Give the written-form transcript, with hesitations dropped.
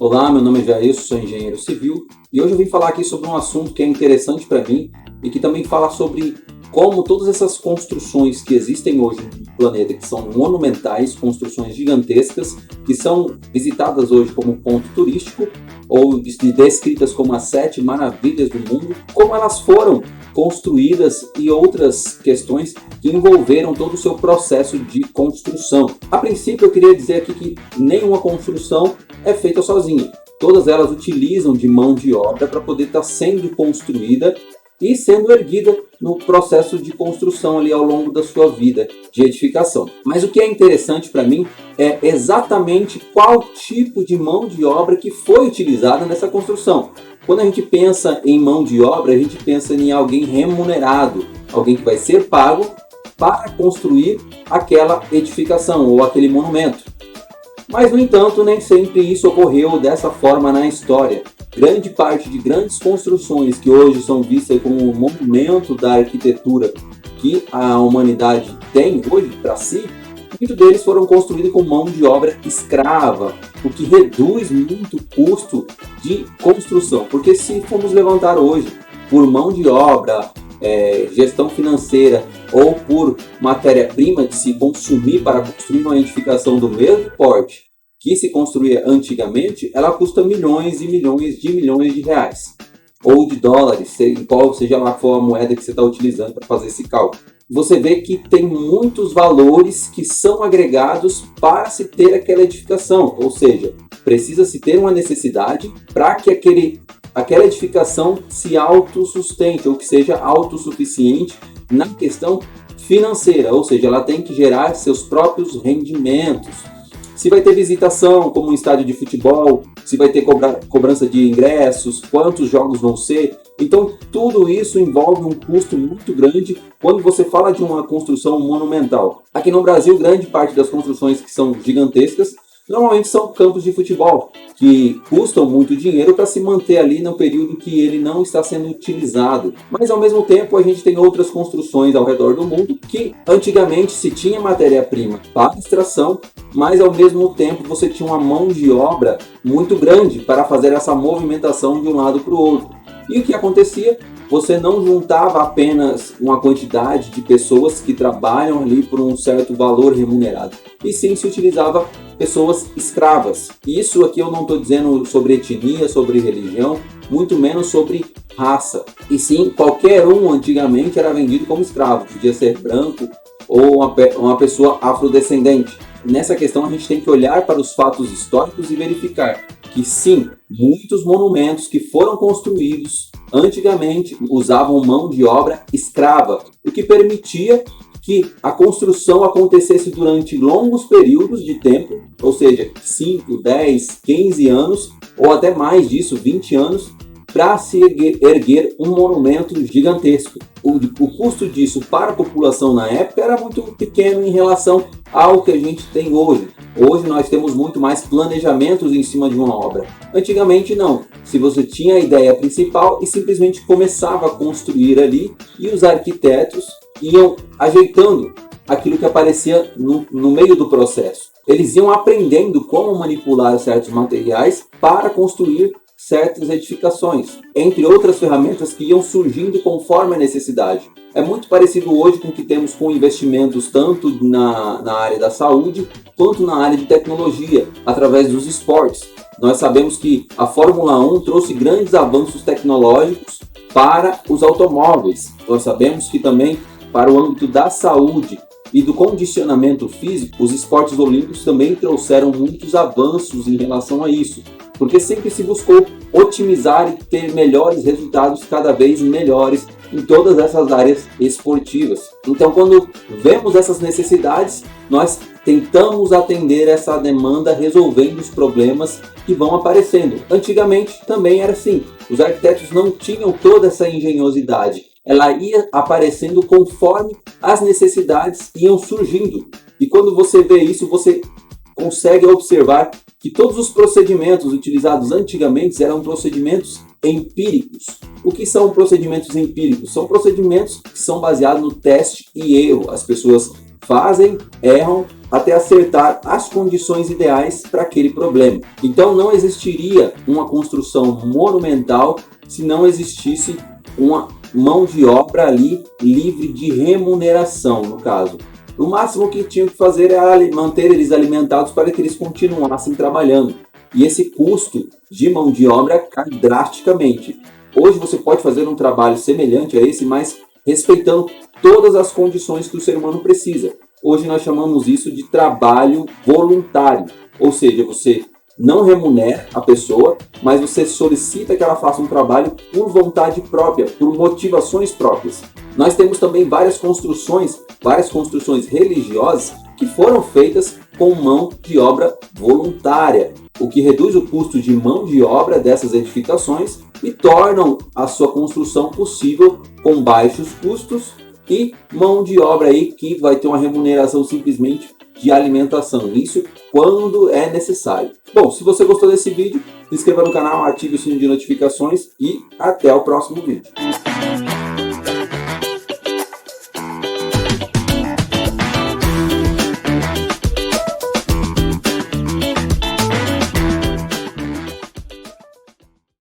Olá, meu nome é Jair, sou engenheiro civil e hoje eu vim falar aqui sobre um assunto que é interessante para mim e que também fala sobre como todas essas construções que existem hoje no planeta, que são monumentais, construções gigantescas, que são visitadas hoje como ponto turístico ou descritas como as 7 maravilhas do mundo, como elas foram construídas e outras questões que envolveram todo o seu processo de construção. A princípio, eu queria dizer aqui que nenhuma construção é feita sozinha. Todas elas utilizam de mão de obra para poder estar sendo construída e sendo erguida no processo de construção ali ao longo da sua vida de edificação. Mas o que é interessante para mim é exatamente qual tipo de mão de obra que foi utilizada nessa construção. Quando a gente pensa em mão de obra, a gente pensa em alguém remunerado, alguém que vai ser pago para construir aquela edificação ou aquele monumento. Mas, no entanto, nem sempre isso ocorreu dessa forma na história. Grande parte de grandes construções que hoje são vistas como um monumento da arquitetura que a humanidade tem hoje para si, muitos deles foram construídos com mão de obra escrava, o que reduz muito o custo de construção. Porque se formos levantar hoje por mão de obra, gestão financeira ou por matéria-prima de se consumir para construir uma edificação do mesmo porte que se construía antigamente, ela custa milhões e milhões de reais. Ou de dólares, qual seja lá for a moeda que você está utilizando para fazer esse cálculo. Você vê que tem muitos valores que são agregados para se ter aquela edificação. Ou seja, precisa-se ter uma necessidade para que aquela edificação se autossustente ou que seja autossuficiente na questão financeira. Ou seja, ela tem que gerar seus próprios rendimentos. Se vai ter visitação, como um estádio de futebol, se vai ter cobrança de ingressos, quantos jogos vão ser. Então, tudo isso envolve um custo muito grande quando você fala de uma construção monumental. Aqui no Brasil, grande parte das construções que são gigantescas, normalmente são campos de futebol, que custam muito dinheiro para se manter ali no período que ele não está sendo utilizado. Mas, ao mesmo tempo, a gente tem outras construções ao redor do mundo que, antigamente, se tinha matéria-prima para extração, mas, ao mesmo tempo, você tinha uma mão de obra muito grande para fazer essa movimentação de um lado para o outro. E o que acontecia? Você não juntava apenas uma quantidade de pessoas que trabalham ali por um certo valor remunerado, e sim se utilizava pessoas escravas. Isso aqui eu não estou dizendo sobre etnia, sobre religião, muito menos sobre raça. E sim, qualquer um antigamente era vendido como escravo, podia ser branco ou uma pessoa afrodescendente. Nessa questão a gente tem que olhar para os fatos históricos e verificar que sim, muitos monumentos que foram construídos antigamente usavam mão de obra escrava, o que permitia que a construção acontecesse durante longos períodos de tempo, ou seja, 5, 10, 15 anos, ou até mais disso, 20 anos, para se erguer um monumento gigantesco. O custo disso para a população na época era muito pequeno em relação ao que a gente tem hoje. Hoje nós temos muito mais planejamentos em cima de uma obra. Antigamente não. Se você tinha a ideia principal e simplesmente começava a construir ali, e os arquitetos iam ajeitando aquilo que aparecia no meio do processo. Eles iam aprendendo como manipular certos materiais para construir certas edificações, entre outras ferramentas que iam surgindo conforme a necessidade. É muito parecido hoje com o que temos com investimentos tanto na área da saúde quanto na área de tecnologia, através dos esportes. Nós sabemos que a Fórmula 1 trouxe grandes avanços tecnológicos para os automóveis. Nós sabemos que também para o âmbito da saúde e do condicionamento físico, os esportes olímpicos também trouxeram muitos avanços em relação a isso, porque sempre se buscou otimizar e ter melhores resultados, cada vez melhores em todas essas áreas esportivas. Então, quando vemos essas necessidades, nós tentamos atender essa demanda resolvendo os problemas que vão aparecendo. Antigamente também era assim, os arquitetos não tinham toda essa engenhosidade. Ela ia aparecendo conforme as necessidades iam surgindo. E quando você vê isso, você consegue observar que todos os procedimentos utilizados antigamente eram procedimentos empíricos. O que são procedimentos empíricos? São procedimentos que são baseados no teste e erro. As pessoas fazem, erram, até acertar as condições ideais para aquele problema. Então não existiria uma construção monumental se não existisse uma mão de obra ali livre de remuneração, no caso. O máximo que tinham que fazer era manter eles alimentados para que eles continuassem trabalhando. E esse custo de mão de obra cai drasticamente. Hoje você pode fazer um trabalho semelhante a esse, mas respeitando todas as condições que o ser humano precisa. Hoje nós chamamos isso de trabalho voluntário, ou seja, você não remunera a pessoa, mas você solicita que ela faça um trabalho por vontade própria, por motivações próprias. Nós temos também várias construções religiosas que foram feitas com mão de obra voluntária, o que reduz o custo de mão de obra dessas edificações e tornam a sua construção possível com baixos custos e mão de obra aí que vai ter uma remuneração simplesmente de alimentação. Isso quando é necessário. Bom, se você gostou desse vídeo, se inscreva no canal, ative o sininho de notificações e até o próximo vídeo.